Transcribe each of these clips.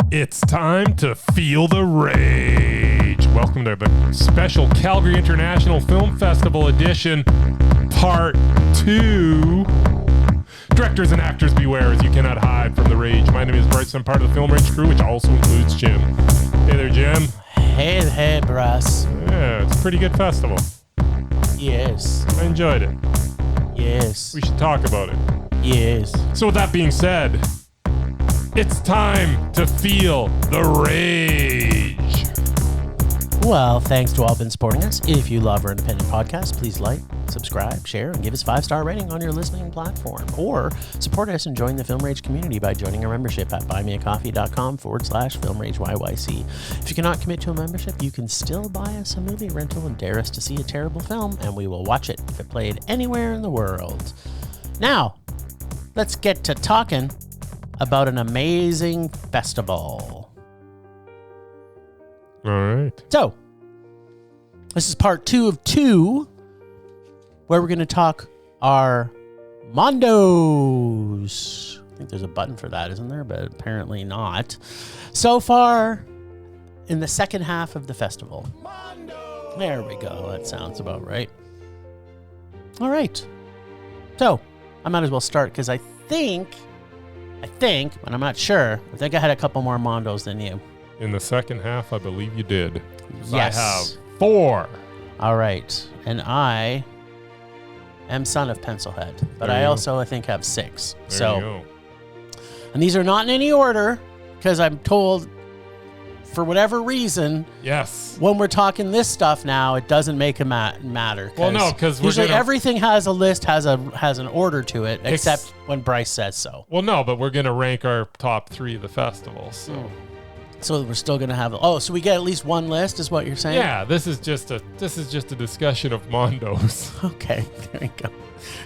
It's time to feel the rage. Welcome to the special Calgary International Film Festival edition, part 2. Directors and actors beware as you cannot hide from the rage. My name is Bryce. I'm part of the Film Rage crew, which also includes Jim. Hey there, Jim. Hey, Bryce. Yeah, it's a pretty good festival. Yes. I enjoyed it. Yes. We should talk about it. Yes. So with that being said, it's time to feel the rage. Well, thanks to all been supporting us. If you love our independent podcast, please like, subscribe, share, and give us a 5-star rating on your listening platform. Or support us and join the Film Rage community by joining our membership at buymeacoffee.com/FilmRageYYC. If you cannot commit to a membership, you can still buy us a movie rental and dare us to see a terrible film, and we will watch it if it played anywhere in the world. Now, let's get to talking about an amazing festival. All right. So, this is part 2 of 2, where we're going to talk our Mondos. I think there's a button for that, isn't there? But apparently not. So far, in the second half of the festival. Mondo! There we go. That sounds about right. All right. So, I might as well start because I think, but I'm not sure. I think I had a couple more Mondos than you. In the second half, I believe you did. Yes. I have 4. All right. And I am son of Pencilhead, but I also, I think, have 6. There you go. And these are not in any order because I'm told, for whatever reason, yes, when we're talking this stuff now, it doesn't make a matter. Well, no, because usually everything has a list, has an order to it, except when Bryce says so. Well, no, but we're gonna rank our top 3 of the festival. So we're still gonna have. Oh, so we get at least one list, is what you're saying? Yeah, this is just a discussion of Mondos. Okay, there you go.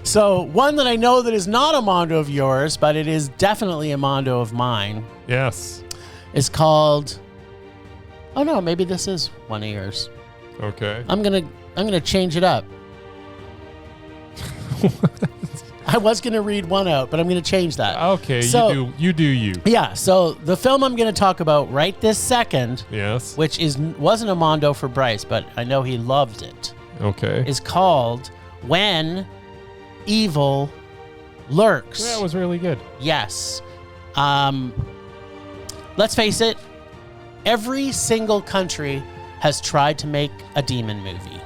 So one that I know that is not a Mondo of yours, but it is definitely a Mondo of mine. Yes. Is called. Oh no, maybe this is one of yours. Okay. I'm gonna change it up. I was gonna read one out, but I'm gonna change that. Okay, so, you do you. Yeah. So the film I'm gonna talk about right this second, yes, which wasn't a Mondo for Bryce, but I know he loved it. Okay. Is called When Evil Lurks. That was really good. Yes. Let's face it. Every single country has tried to make a demon movie,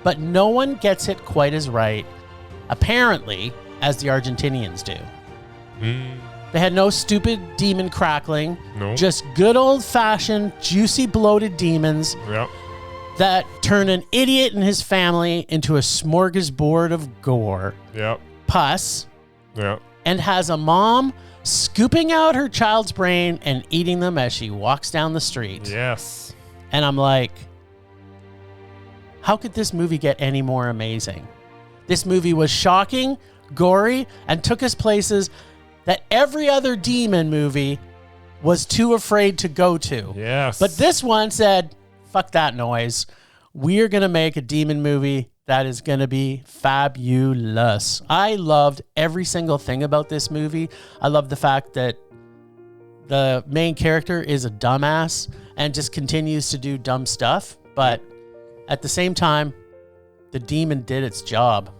but no one gets it quite as right, apparently, as the Argentinians do. They had no stupid demon crackling, just good old-fashioned, juicy, bloated demons that turn an idiot and his family into a smorgasbord of gore, pus, and has a mom scooping out her child's brain and eating them as she walks down the street. Yes. And I'm like, how could this movie get any more amazing? This movie was shocking, gory, and took us places that every other demon movie was too afraid to go to. Yes. But this one said, fuck that noise. We're going to make a demon movie that is going to be fabulous. I loved every single thing about this movie. I love the fact that the main character is a dumbass and just continues to do dumb stuff. But at the same time, the demon did its job.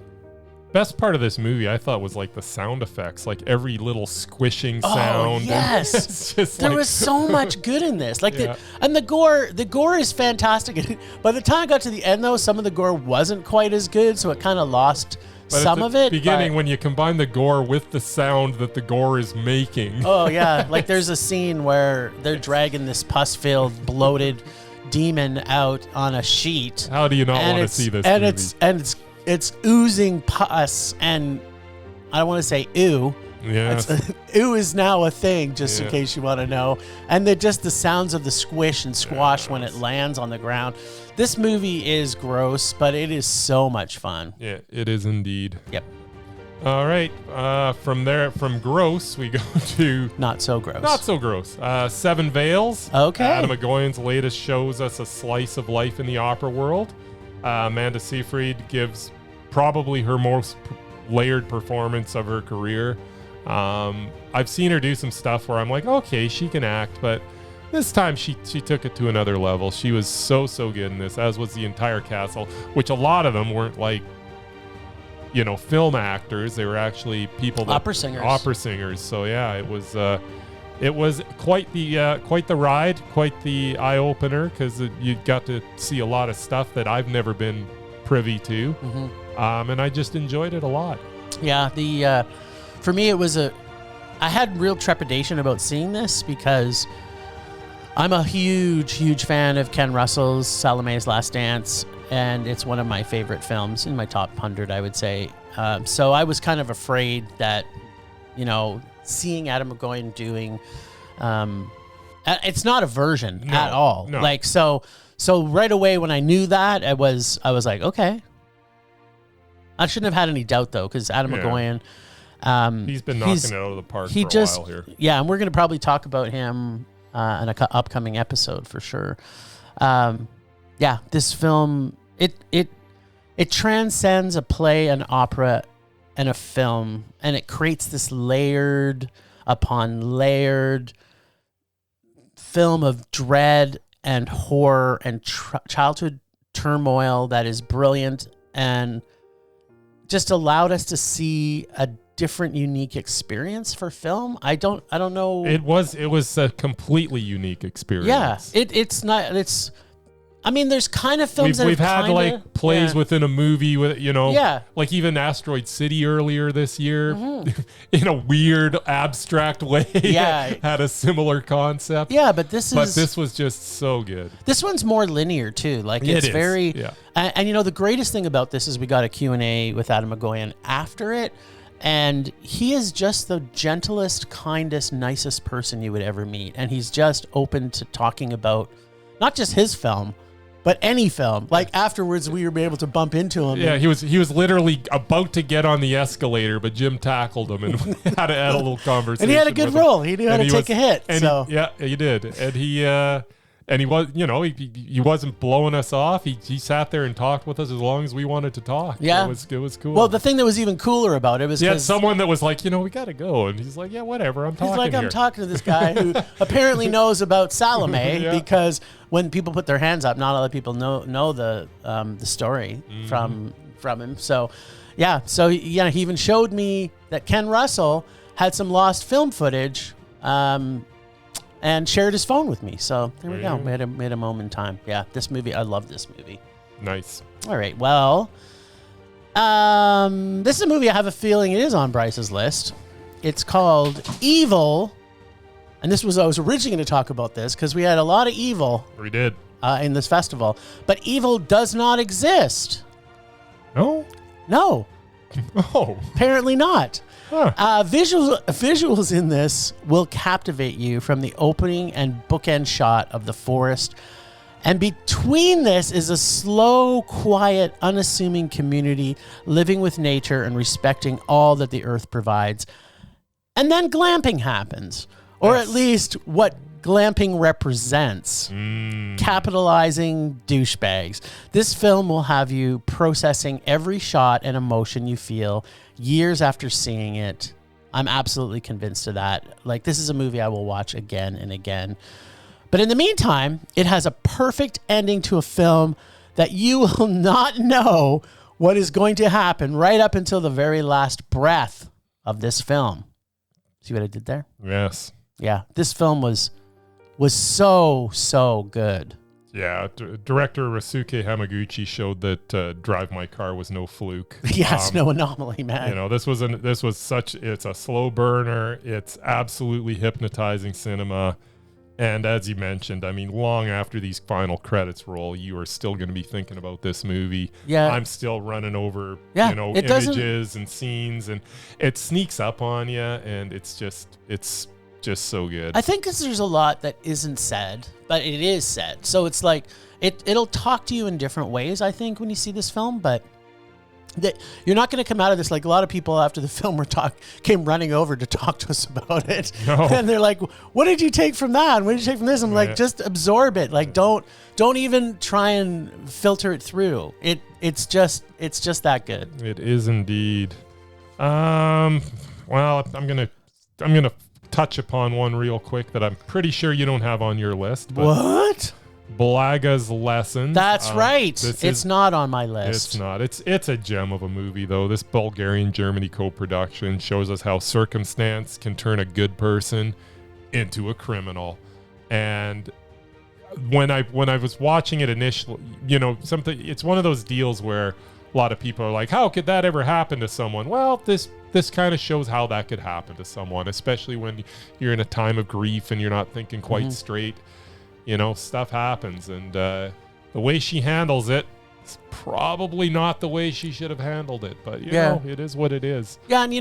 Best part of this movie, I thought, was like the sound effects, like every little squishing sound. Oh, yes. There was so much good in this. Like the gore is fantastic. By the time I got to the end, though, some of the gore wasn't quite as good, so it kind of lost some of it. Beginning, when you combine the gore with the sound that the gore is making. Oh, yeah. Like there's a scene where they're dragging this pus-filled, bloated demon out on a sheet. How do you not want to see this movie? It's oozing pus, and I don't want to say ew. Yeah. Ew is now a thing, just in case you want to know. And just the sounds of the squish and squash when it lands on the ground. This movie is gross, but it is so much fun. Yeah, it is indeed. Yep. All right. From gross, we go to not so gross. Not so gross. Seven Veils. Okay. Adam McGowan's latest shows us a slice of life in the opera world. Amanda Seyfried gives probably her most layered performance of her career. I've seen her do some stuff where I'm like, okay, she can act, but this time she took it to another level. She was so good in this, as was the entire cast, which a lot of them weren't like, film actors. They were actually people that opera singers. So yeah, it was quite the ride, quite the eye opener, because you got to see a lot of stuff that I've never been privy to, and I just enjoyed it a lot. Yeah, for me I had real trepidation about seeing this because I'm a huge fan of Ken Russell's Salome's Last Dance, and it's one of my favorite films, in my top 100, I would say. So I was kind of afraid that, seeing Adam McGowan doing, it's not a version at all. No. Like, so right away when I knew that, I was like, okay. I shouldn't have had any doubt though, because Adam McGowan, he's been knocking it out of the park for a while here. Yeah, and we're going to probably talk about him in an upcoming episode for sure. This film, it transcends a play, an opera, and a film, and it creates this layered upon layered film of dread and horror and childhood turmoil that is brilliant and just allowed us to see a different, unique experience for film. I don't know. It was a completely unique experience. Yeah, I mean, there's kind of films we've had like plays within a movie with like even Asteroid City earlier this year, in a weird abstract way. Yeah, had a similar concept. Yeah, but this was just so good. This one's more linear too. Like it's very and the greatest thing about this is we got a Q&A with Adam McGowan after it. And he is just the gentlest, kindest, nicest person you would ever meet. And he's just open to talking about not just his film, but any film. Like afterwards, we were able to bump into him. Yeah, he was literally about to get on the escalator, but Jim tackled him and had a little conversation. And he had a good role. He knew how to take a hit. He did. And he was, he wasn't blowing us off. He sat there and talked with us as long as we wanted to talk. Yeah. It was cool. Well, the thing that was even cooler about it was someone that was like, we got to go. And he's like, yeah, whatever. I'm talking to this guy who apparently knows about Salome because when people put their hands up, not a lot of people know the story from him. So, he even showed me that Ken Russell had some lost film footage, and shared his phone with me. So there we go. We had a moment in time. Yeah, this movie, I love this movie. Nice. All right. Well, this is a movie I have a feeling it is on Bryce's list. It's called Evil. And I was originally going to talk about this because we had a lot of evil. We did. In this festival. But evil does not exist. No? No. Oh. Apparently not. Huh. Visuals in this will captivate you from the opening and bookend shot of the forest. And between this is a slow, quiet, unassuming community living with nature and respecting all that the earth provides. And then glamping happens, or at least what glamping represents. Capitalizing douchebags. This film will have you processing every shot and emotion you feel years after seeing it. I'm absolutely convinced of that. Like, this is a movie I will watch again and again. But in the meantime, it has a perfect ending to a film that you will not know what is going to happen right up until the very last breath of this film. See what I did there? Yes. Yeah, this film was so good. Yeah, director Rasuke Hamaguchi showed that Drive My Car was no fluke. Yes, no anomaly, man. It's a slow burner. It's absolutely hypnotizing cinema. And as you mentioned, I mean, long after these final credits roll, you are still going to be thinking about this movie. Yeah. I'm still running over, images and scenes, and it sneaks up on you, and it's just so good. I think because there's a lot that isn't said, but it is said. So it's like, it'll talk to you in different ways, I think, when you see this film, but that you're not going to come out of this like a lot of people after the film came running over to talk to us about it. No. And they're like, what did you take from that? What did you take from this? I'm like, just absorb it. Like, don't even try and filter it through. It's just that good. It is indeed. Well, I'm gonna touch upon one real quick that I'm pretty sure you don't have on your list. But What? Blaga's Lessons. That's right. It's not on my It's list. not. It's a gem of a movie, though. This Bulgarian-Germany co-production shows us how circumstance can turn a good person into a criminal. And when I was watching it initially, it's one of those deals where a lot of people are like, how could that ever happen to someone? Well, this kind of shows how that could happen to someone, especially when you're in a time of grief and you're not thinking quite straight. Stuff happens, and the way she handles it is probably not the way she should have handled it. But you know, it is what it is. Yeah, and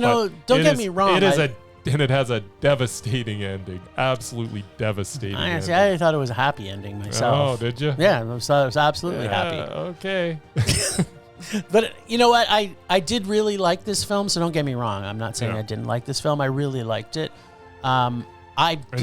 don't get me wrong. It has a devastating ending. Absolutely devastating. Honestly, I thought it was a happy ending myself. Oh, did you? Yeah, I was absolutely happy. Okay. But you know what? I did really like this film, so don't get me wrong. I'm not saying I didn't like this film. I really liked it.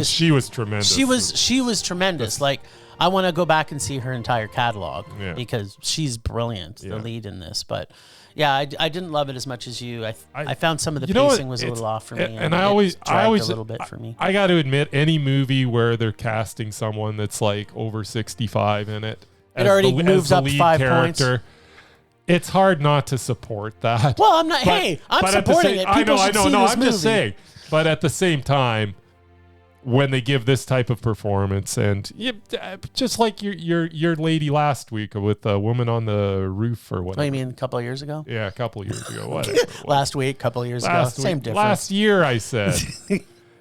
She was tremendous. She was tremendous. Like, I want to go back and see her entire catalog because she's brilliant, the lead in this. But yeah, I didn't love it as much as you. I found some of the pacing was a little off for me, and I always a little bit for me. I got to admit, any movie where they're casting someone that's like over 65 in it, it already moves up 5 points. It's hard not to support that. Well, I'm not. I'm supporting it. People should see this I'm movie. Just saying. But at the same time, when they give this type of performance, and just like your lady last week with a woman on the roof or whatever. Oh, you mean a couple of years ago? Yeah, a couple of years ago. Whatever. Last week, a couple of years ago. Same difference. Last year, I said.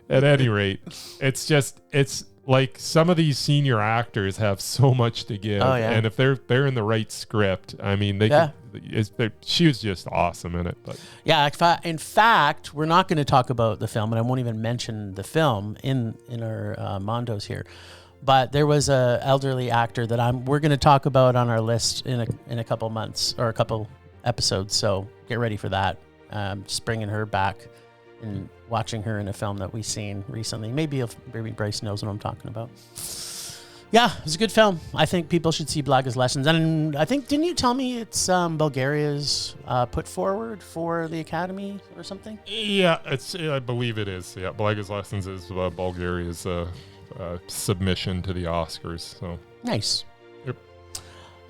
At any rate, it's like some of these senior actors have so much to give, and if they're in the right script, I mean, she was just awesome in it. But yeah, in fact, we're not going to talk about the film, and I won't even mention the film in our Mondos here. But there was a elderly actor that we're going to talk about on our list in a couple months or a couple episodes. So get ready for that. Just bringing her back and watching her in a film that we've seen recently. Maybe Bryce knows what I'm talking about. Yeah, it was a good film. I think people should see Blaga's Lessons. And I think, didn't you tell me it's Bulgaria's put forward for the Academy or something? Yeah, I believe it is. Yeah, Blaga's Lessons is Bulgaria's submission to the Oscars. So nice. Yep.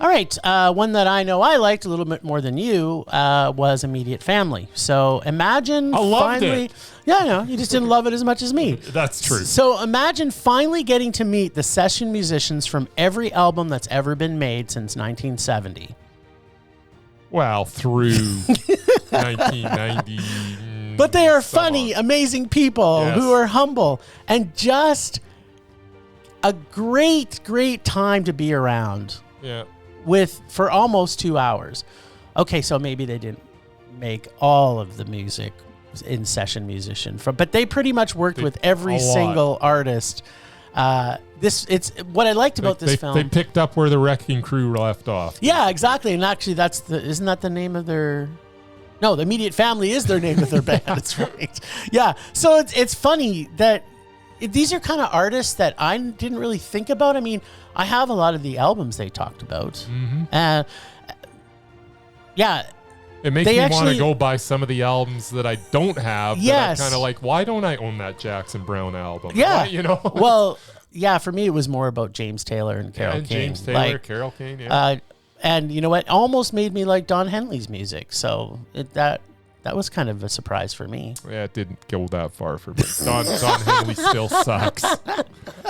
All right, one that I know I liked a little bit more than you was Immediate Family. So imagine I loved it. Yeah, I know. You just didn't love it as much as me. That's true. So imagine finally getting to meet the session musicians from every album that's ever been made since 1970. Well, through 1990. But they are funny, amazing people who are humble and just a great, great time to be around. Yeah. For almost 2 hours. Okay, so maybe they didn't make all of the music in session musician but they pretty much worked with every single artist. It's what I liked about this film. They picked up where the Wrecking Crew left off. Yeah, exactly. And actually isn't that the name of their No, the Immediate Family is their name of their band. That's right. Yeah. So it's funny that these are kind of artists that I didn't really think about. I mean, I have a lot of the albums they talked about. Mm-hmm. Yeah. It makes me want to go buy some of the albums that I don't have. Yes. I'm kind of like, why don't I own that Jackson Brown album? Yeah. Why, Well, yeah, for me, it was more about James Taylor and Carole King. James Taylor, Carole King, and you know what? Almost made me like Don Henley's music. So that was kind of a surprise for me. Yeah, it didn't go that far for me. Don Henley still sucks.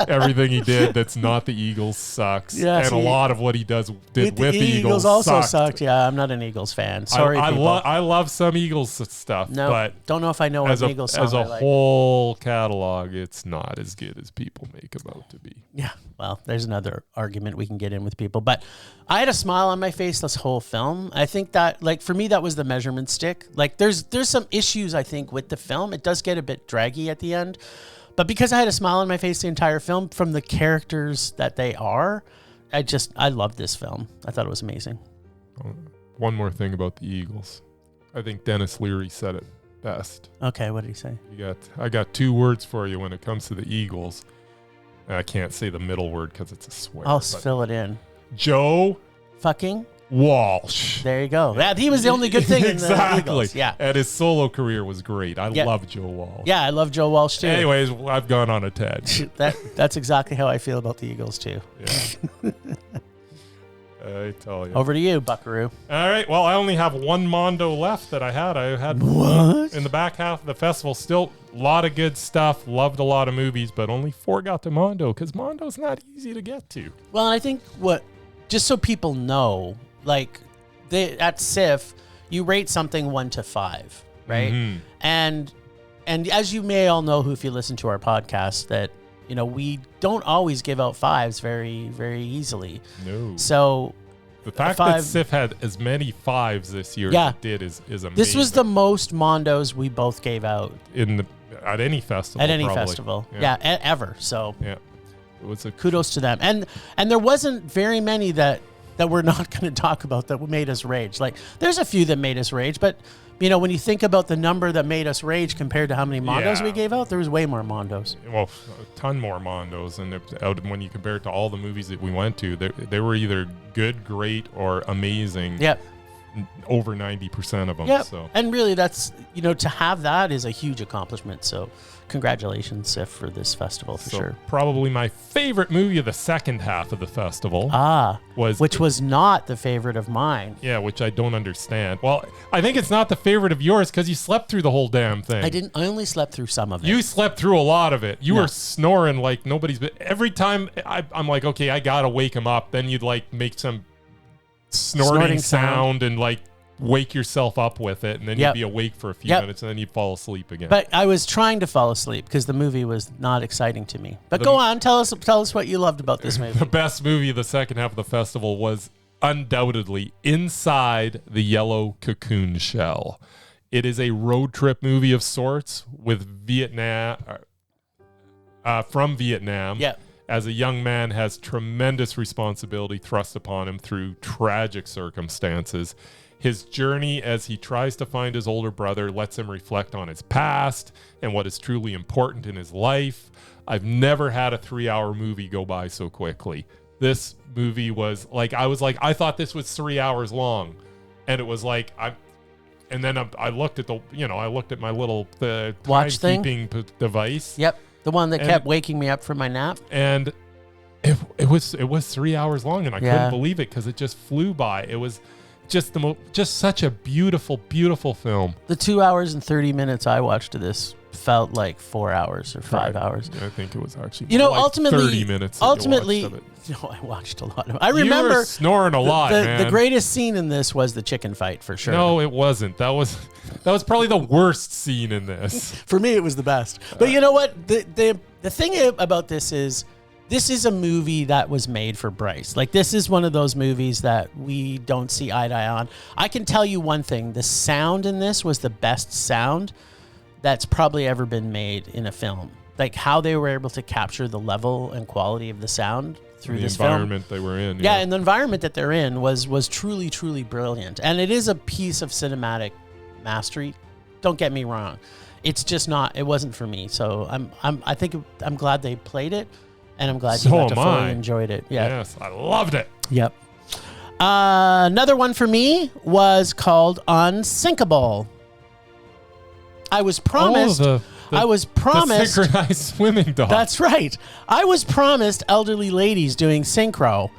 Everything he did that's not the Eagles sucks. Yeah, and a lot of what he did with the Eagles also sucked. Yeah, I'm not an Eagles fan. Sorry, I love some Eagles stuff. No, but don't know if I know what Eagles song as a whole catalog, it's not as good as people make it out to be. Yeah, well, there's another argument we can get in with people. But I had a smile on my face this whole film. I think that, like, for me, that was the measurement stick. Like, there's some issues, I think, with the film. It does get a bit draggy at the end. But because I had a smile on my face the entire film from the characters that they are, I loved this film. I thought it was amazing. One more thing about the Eagles. I think Dennis Leary said it best. Okay, what did he say? I got 2 words for you when it comes to the Eagles. I can't say the middle word because it's a swear. I'll fill it in. Joe fucking Walsh. There you go. Yeah, he was the only good thing in the Eagles. Yeah. And his solo career was great. I love Joe Walsh. Yeah, I love Joe Walsh too. Anyways, I've gone on a tangent. That's exactly how I feel about the Eagles too. Yeah. I tell you. Over to you, Buckaroo. All right. Well, I only have one Mondo left that I had. What? In the back half of the festival. Still a lot of good stuff. Loved a lot of movies, but only 4 got to Mondo because Mondo's not easy to get to. Well, I think just so people know, like at CIFF, you rate something 1 to 5, right? Mm-hmm. And as you may all know, if you listen to our podcast, that we don't always give out 5s very, very easily. No. So the fact that CIFF had as many 5s this year as it did is amazing. This was the most Mondos we both gave out at any festival. At any probably. festival, ever. So yeah, it was kudos to them. And there wasn't very many that we're not going to talk about that made us rage. Like there's a few that made us rage, but when you think about the number that made us rage compared to how many Mondos we gave out, there was way more Mondos. Well, a ton more Mondos. And when you compare it to all the movies that we went to, they were either good, great, or amazing. Yep. Over 90% of them. Yep. So. And really that's, to have that is a huge accomplishment. So congratulations, CIFF, for this festival for sure. Probably my favorite movie of the second half of the festival. Which was not the favorite of mine. Yeah, which I don't understand. Well, I think it's not the favorite of yours because you slept through the whole damn thing. I only slept through some of it. You slept through a lot of it. You were snoring like nobody's. But every time I'm like, okay, I gotta wake him up. Then you'd like make some snorting sound and like wake yourself up with it, and then you'd be awake for a few minutes, and then you'd fall asleep again. But I was trying to fall asleep because the movie was not exciting to me. But go on, tell us what you loved about this movie. The best movie of the second half of the festival was undoubtedly Inside the Yellow Cocoon Shell. It is a road trip movie of sorts with from Vietnam. Yeah. As a young man has tremendous responsibility thrust upon him through tragic circumstances. His journey as he tries to find his older brother lets him reflect on his past and what is truly important in his life. I've never had a 3-hour movie go by so quickly. This movie was like, I thought this was 3 hours long. And it was like, I looked at my little watch timekeeping device. Yep. The one that kept waking me up from my nap. And it was 3 hours long, and I couldn't believe it because it just flew by. It was just such a beautiful, beautiful film. The 2 hours and 30 minutes I watched of this felt like 4 hours or 5 hours. I think it was actually ultimately 30 minutes. Ultimately, I watched a lot of it. I remember you were snoring a lot, man. The greatest scene in this was the chicken fight for sure. No, it wasn't. That was probably the worst scene in this. For me, it was the best. But you know what? The thing about this is a movie that was made for Bryce. Like, this is one of those movies that we don't see eye to eye on. I can tell you one thing. The sound in this was the best sound that's probably ever been made in a film. Like, how they were able to capture the level and quality of the sound through this film. The environment they were in. Yeah, and the environment that they're in was truly, truly brilliant. And it is a piece of cinematic mastery. Don't get me wrong. It's just not, it wasn't for me. So I'm glad they played it. And I'm glad you got to fully enjoyed it. Yeah. Yes, I loved it. Yep. Another one for me was called Unsinkable. I was promised. The synchronized swimming dog. That's right. I was promised elderly ladies doing synchro,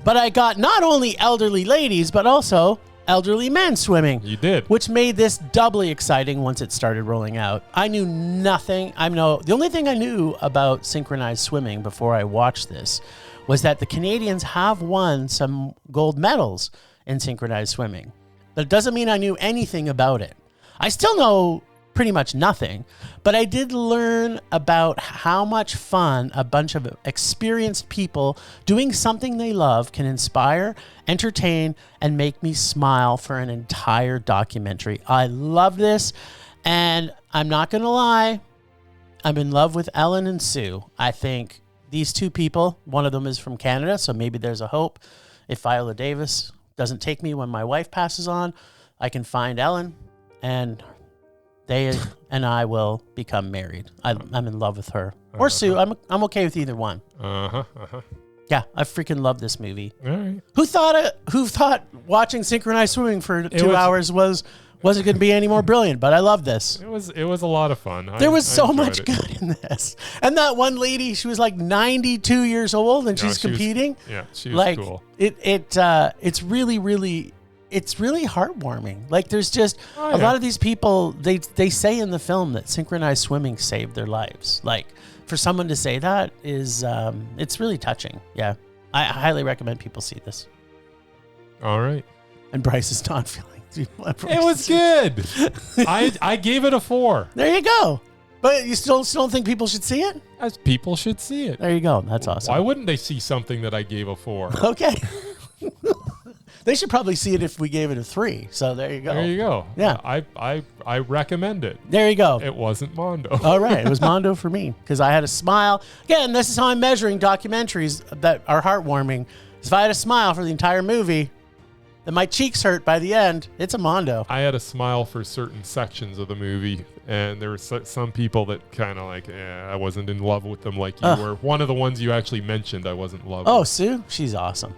but I got not only elderly ladies, but also elderly men swimming. You did. Which made this doubly exciting once it started rolling out. I knew nothing. The only thing I knew about synchronized swimming before I watched this was that the Canadians have won some gold medals in synchronized swimming. But it doesn't mean I knew anything about it. I still know pretty much nothing, but I did learn about how much fun a bunch of experienced people doing something they love can inspire, entertain, and make me smile for an entire documentary. I love this, and I'm not going to lie, I'm in love with Ellen and Sue. I think these two people, one of them is from Canada, so maybe there's a hope. If Viola Davis doesn't take me when my wife passes on, I can find Ellen, and they and I will become married. I'm in love with her. Or Sue. I'm okay with either one. Yeah, I freaking love this movie. All right. Who thought watching synchronized swimming for 2 hours wasn't going to be any more brilliant? But I love this. It was a lot of fun. There was so enjoyed much it. good in this. And that one lady, she was like 92 years old, and she's competing. She was like, cool. It's really, really, it's really heartwarming. Like, there's just a lot of these people. They say in the film that synchronized swimming saved their lives. Like, for someone to say that is, it's really touching. Yeah, I highly recommend people see this. All right. And Bryce is not feeling. It was good. I gave it a 4. There you go. But you still don't think people should see it? As people should see it. There you go. That's awesome. Why wouldn't they see something that I gave a 4? Okay. They should probably see it if we gave it a 3. So there you go. There you go. Yeah. I recommend it. There you go. It wasn't Mondo. All right. It was Mondo for me because I had a smile. Again, this is how I'm measuring documentaries that are heartwarming. If I had a smile for the entire movie, then my cheeks hurt by the end, it's a Mondo. I had a smile for certain sections of the movie, and there were some people that kind of like, I wasn't in love with them like you were. One of the ones you actually mentioned, I wasn't in love with. Oh, Sue? She's awesome.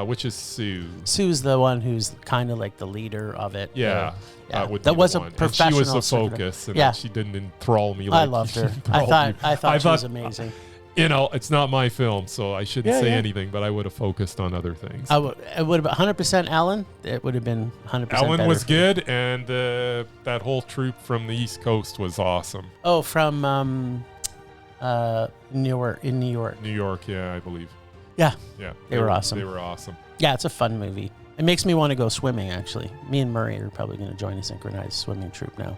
Which is Sue. Sue's the one who's kind of like the leader of it. Yeah. That was a professional. And she was the focus, and she didn't enthrall me like I loved her. I thought she was amazing. It's not my film, so I shouldn't say anything, but I would have focused on other things. It would have been 100% Ellen. It would have been 100% Ellen better was good, and that whole troop from the East Coast was awesome. Oh, from New York. New York, yeah, I believe. Yeah. Yeah. They were awesome. They were awesome. Yeah, it's a fun movie. It makes me want to go swimming, actually. Me and Murray are probably going to join a synchronized swimming troop now.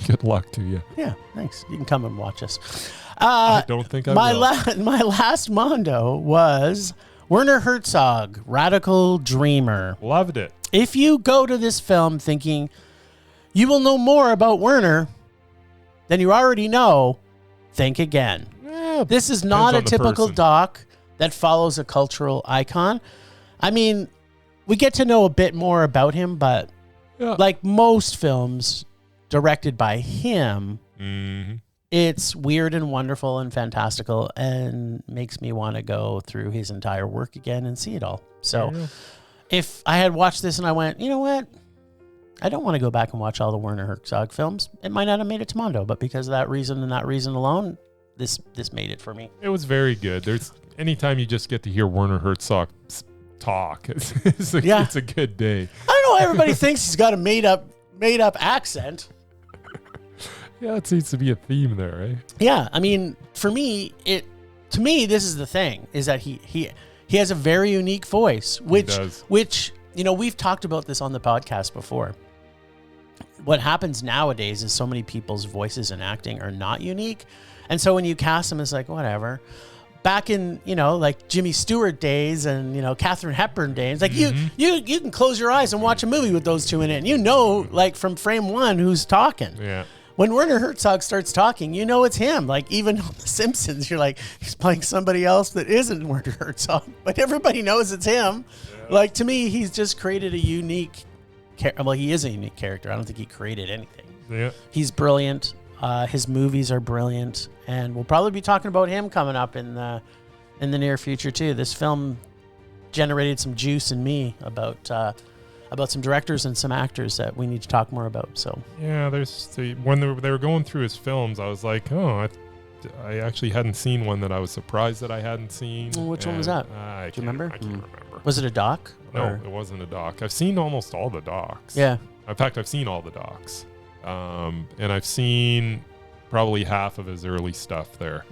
Good luck to you. Yeah, thanks. You can come and watch us. I don't think I will. My last Mondo was Werner Herzog, Radical Dreamer. Loved it. If you go to this film thinking you will know more about Werner than you already know, think again. This is not a typical doc that follows a cultural icon. I mean, we get to know a bit more about him, but like most films directed by him, it's weird and wonderful and fantastical and makes me want to go through his entire work again and see it all. So if I had watched this and I went, you know what? I don't want to go back and watch all the Werner Herzog films. It might not have made it to Mondo, but because of that reason and that reason alone, this made it for me. It was very good. Anytime you just get to hear Werner Herzog talk, it's a good day. I don't know why everybody thinks he's got a made up accent. Yeah, it seems to be a theme there, right? Yeah, I mean, for me, this is the thing, is that he has a very unique voice, which we've talked about this on the podcast before. What happens nowadays is so many people's voices in acting are not unique, and so when you cast them, it's like whatever. Back in, like Jimmy Stewart days and, Katharine Hepburn days, like you can close your eyes and watch a movie with those two in it. And like from frame one, who's talking. Yeah. When Werner Herzog starts talking, it's him. Like even on The Simpsons, you're like, he's playing somebody else that isn't Werner Herzog, but everybody knows it's him. Yeah. Like to me, he's just created a unique, he is a unique character. I don't think he created anything. Yeah. He's brilliant. His movies are brilliant, and we'll probably be talking about him coming up in the near future too. This film generated some juice in me about some directors and some actors that we need to talk more about. So yeah, when they were going through his films, I was like, I actually hadn't seen one that I was surprised that I hadn't seen. Which one was that? Do you remember? I can't remember. Was it a doc? No, it wasn't a doc. I've seen almost all the docs. Yeah. In fact, I've seen all the docs. And I've seen probably half of his early stuff there.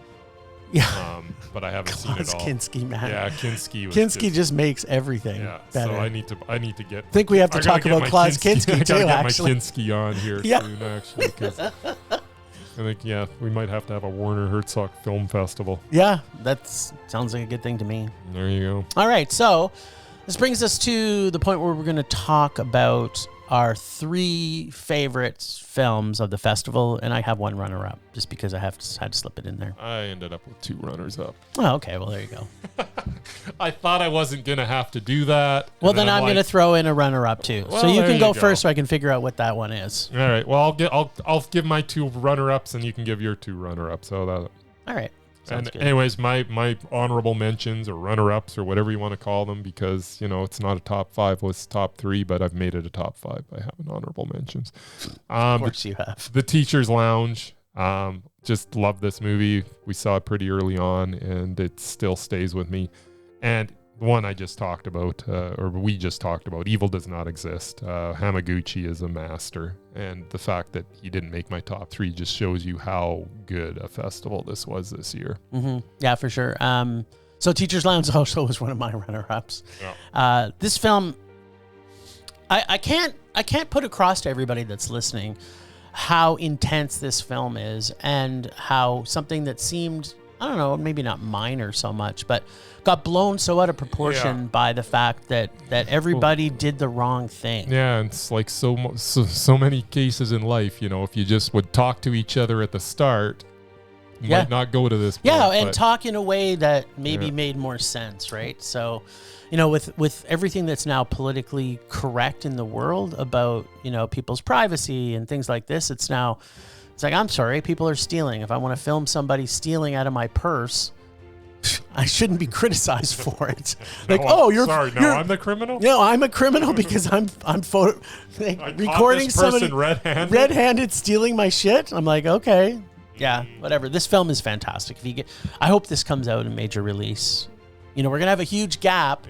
Yeah. But I haven't seen it all. Kinski, man. Yeah, Kinski just makes everything better. So I need to get. I think we have to talk about Klaus Kinski too, I gotta get actually. my Kinski on here soon, actually, because I think, we might have to have a Werner Herzog Film Festival. Yeah, that sounds like a good thing to me. There you go. All right, so this brings us to the point where we're going to talk about our 3 favorite films of the festival, and I have one runner-up just because I had to slip it in there. I ended up with 2 runners-up. Oh, okay. Well, there you go. I thought I wasn't going to have to do that. Well, then I'm going to throw in a runner-up too. Well, so you can go first so I can figure out what that one is. All right. Well, I'll give my 2 runner-ups, and you can give your 2 runner-ups. So that. All right. Sounds good. Anyways, my honorable mentions or runner-ups or whatever you want to call them, because it's not a top 5 list, top 3, but I've made it a top 5 by having honorable mentions. Of course you have. The Teacher's Lounge. Just love this movie. We saw it pretty early on, and it still stays with me. And the one I just talked about, or we just talked about, Evil Does Not Exist. Hamaguchi is a master, and the fact that he didn't make my top 3 just shows you how good a festival this was this year. Mm-hmm. Yeah, for sure. So Teacher's Lounge also was one of my runner-ups. Yeah. This film, I can't put across to everybody that's listening how intense this film is, and how something that seemed, I don't know, maybe not minor so much, but got blown so out of proportion by the fact that everybody did the wrong thing. Yeah, and it's like so many cases in life, if you just would talk to each other at the start, you might not go to this point. Yeah, and talk in a way that maybe made more sense, right? So, with everything that's now politically correct in the world about, people's privacy and things like this, it's like, I'm sorry, people are stealing. If I want to film somebody stealing out of my purse, I shouldn't be criticized for it. I'm the criminal? No, I'm a criminal because I'm recording somebody red-handed stealing my shit. I'm like, okay, yeah, whatever. This film is fantastic. I hope this comes out in major release. We're gonna have a huge gap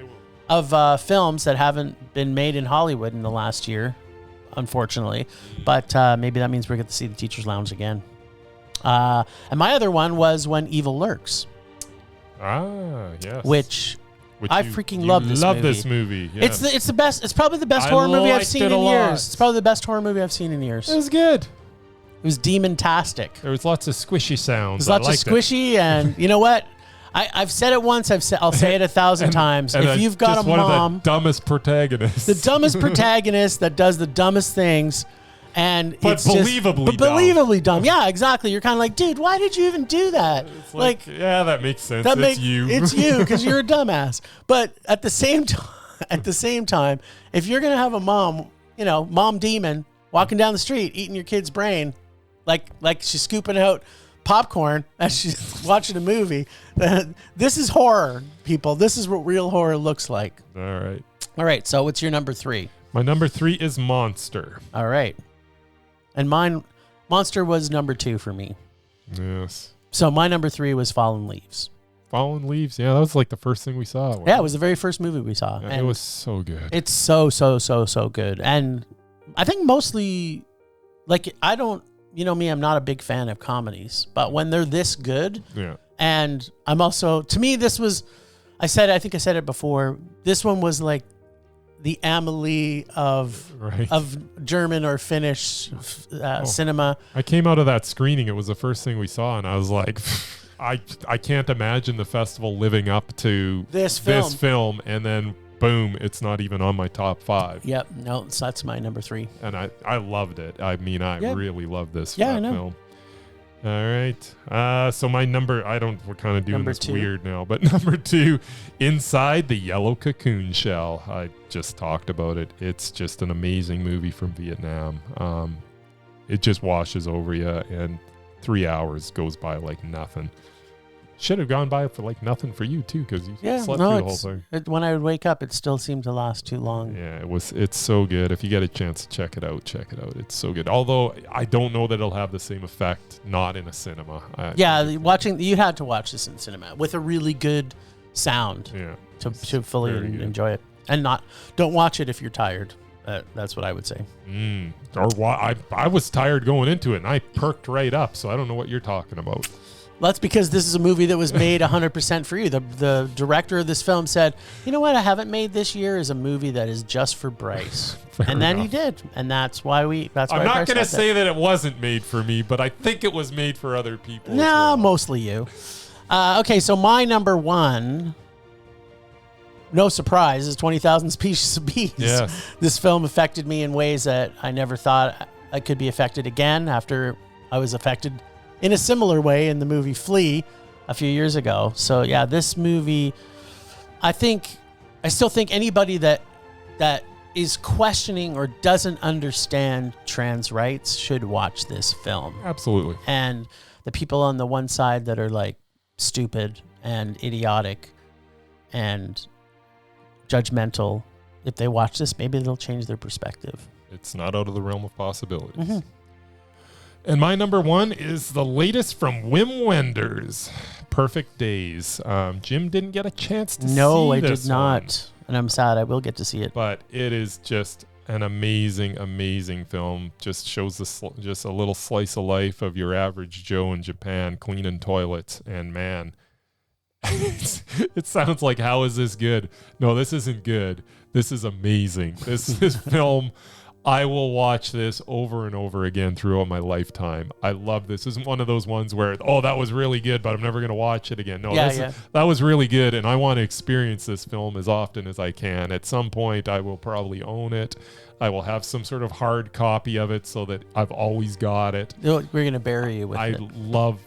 of films that haven't been made in Hollywood in the last year, unfortunately. But maybe that means we're going to see The Teacher's Lounge again. And my other one was When Evil Lurks. Ah, yes. Which I freaking love this movie. Love this movie. Yes. It's the best. It's probably the best horror movie I've seen in years. It's probably the best horror movie I've seen in years. It was good. It was demon-tastic. There was lots of squishy sounds. There's lots of squishy, and you know what? I've said it once. I'll say it 1,000 times. If you've got a mom, one of the dumbest protagonists, the dumbest protagonist that does the dumbest things, and but it's believably dumb. Yeah, exactly. You're kind of like, dude, why did you even do that? It's like, yeah, that makes sense. It's you. It's you because you're a dumbass. But at the same time, if you're gonna have a mom, mom demon walking down the street eating your kid's brain, like she's scooping out popcorn as she's watching a movie. This is horror, people. This is what real horror looks like. All right. So what's your number 3? My number 3 is Monster. All right. And mine, Monster was number 2 for me. Yes. So my number 3 was Fallen Leaves. Fallen Leaves. Yeah, that was like the first thing we saw. Yeah, it was the very first movie we saw. Yeah, and it was so good. It's so good. And I think mostly, I don't, me, I'm not a big fan of comedies, but when they're this good, and I'm also, to me, this was, I think I said it before, this one was like the Amelie of German or Finnish cinema. I came out of that screening, it was the first thing we saw, and I was like, I can't imagine the festival living up to this film, and then boom, it's not even on my top 5. Yep, no, so that's my number 3. And I loved it. I mean, I really loved this film. All right. So my number, we're kind of doing number this 2. Weird now, but number 2, Inside the Yellow Cocoon Shell. I just talked about it. It's just an amazing movie from Vietnam. It just washes over you, and 3 hours goes by like nothing. Should have gone by for like nothing for you too, because you slept through the whole thing. When I would wake up, it still seemed to last too long. Yeah, it's so good. If you get a chance to check it out. It's so good. Although I don't know that it'll have the same effect not in a cinema. You had to watch this in cinema with a really good sound to fully enjoy it, and don't watch it if you're tired. That's what I would say. I was tired going into it, and I perked right up. So I don't know what you're talking about. Well, that's because this is a movie that was made 100% for you. The director of this film said, you know what I haven't made this year is a movie that is just for Bryce. And then he did. And that's why I'm not going to say that it wasn't made for me, but I think it was made for other people. No, mostly you. Okay, so my number 1, no surprise, is 20,000 Species of Bees. Yes. This film affected me in ways that I never thought I could be affected again after I was affected in a similar way in the movie Flea a few years ago. So yeah, this movie, I still think anybody that is questioning or doesn't understand trans rights should watch this film. Absolutely. And the people on the one side that are like stupid and idiotic and judgmental, if they watch this, maybe they'll change their perspective. It's not out of the realm of possibilities. And my number one is the latest from Wim Wenders, Perfect Days. Jim didn't get a chance to see this. No, I did not. And I'm sad. I will get to see it. But it is just an amazing, amazing film. Just shows just a little slice of life of your average Joe in Japan cleaning toilets. And man, it sounds like, how is this good? No, this isn't good. This is amazing. This film, I will watch this over and over again throughout my lifetime. I love this. This isn't one of those ones where, oh, that was really good, but I'm never going to watch it again. No, that was really good, and I want to experience this film as often as I can. At some point, I will probably own it. I will have some sort of hard copy of it so that I've always got it. We're going to bury you with it. I love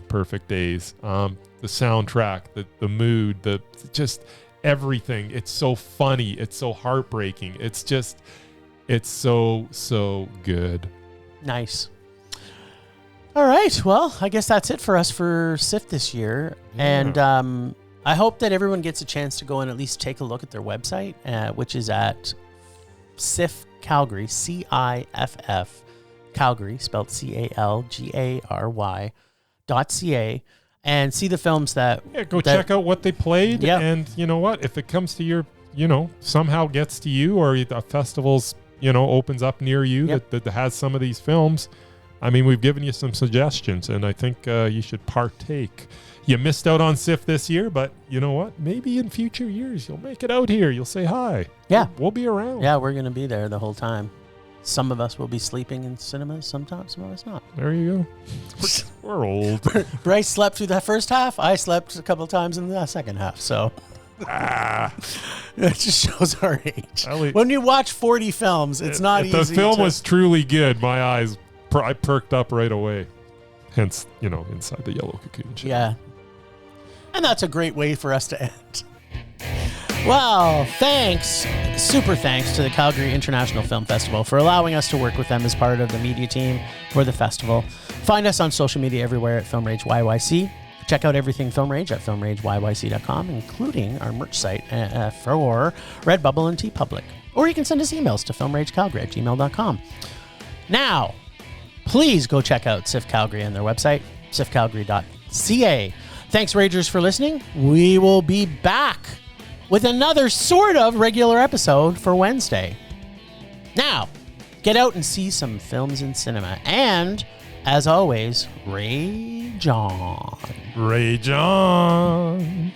Perfect Days. The soundtrack, the mood, just everything. It's so funny. It's so heartbreaking. It's so good. Nice. All right. Well, I guess that's it for us for CIFF this year. Yeah. And I hope that everyone gets a chance to go and at least take a look at their website, which is at CIFF Calgary, CIFF Calgary, spelled CALGARY.ca, and see the films that... Yeah, check out what they played. Yep. And you know what? If it comes to your, somehow gets to you, or the festivals... opens up near you that has some of these films. I mean, we've given you some suggestions, and I think you should partake. You missed out on CIFF this year, but you know what? Maybe in future years, you'll make it out here. You'll say hi. Yeah. We'll be around. Yeah, we're going to be there the whole time. Some of us will be sleeping in cinemas, sometimes some of us not. There you go. We're old. Bryce slept through the first half. I slept a couple times in the second half, so... It just shows our age. When you watch 40 films, it's not easy. If the film was truly good, my eyes I perked up right away. Hence, inside the yellow cocoon. Yeah. And that's a great way for us to end. Well, super thanks to the Calgary International Film Festival for allowing us to work with them as part of the media team for the festival. Find us on social media everywhere at Film Rage YYC. Check out everything Film Rage at filmrageyyc.com, including our merch site for Redbubble and TeePublic. Or you can send us emails to filmragecalgary@gmail.com. Now, please go check out CIFF Calgary and their website, ciffcalgary.ca. Thanks, Ragers, for listening. We will be back with another sort of regular episode for Wednesday. Now, get out and see some films in cinema. And... as always, rage on. Rage on.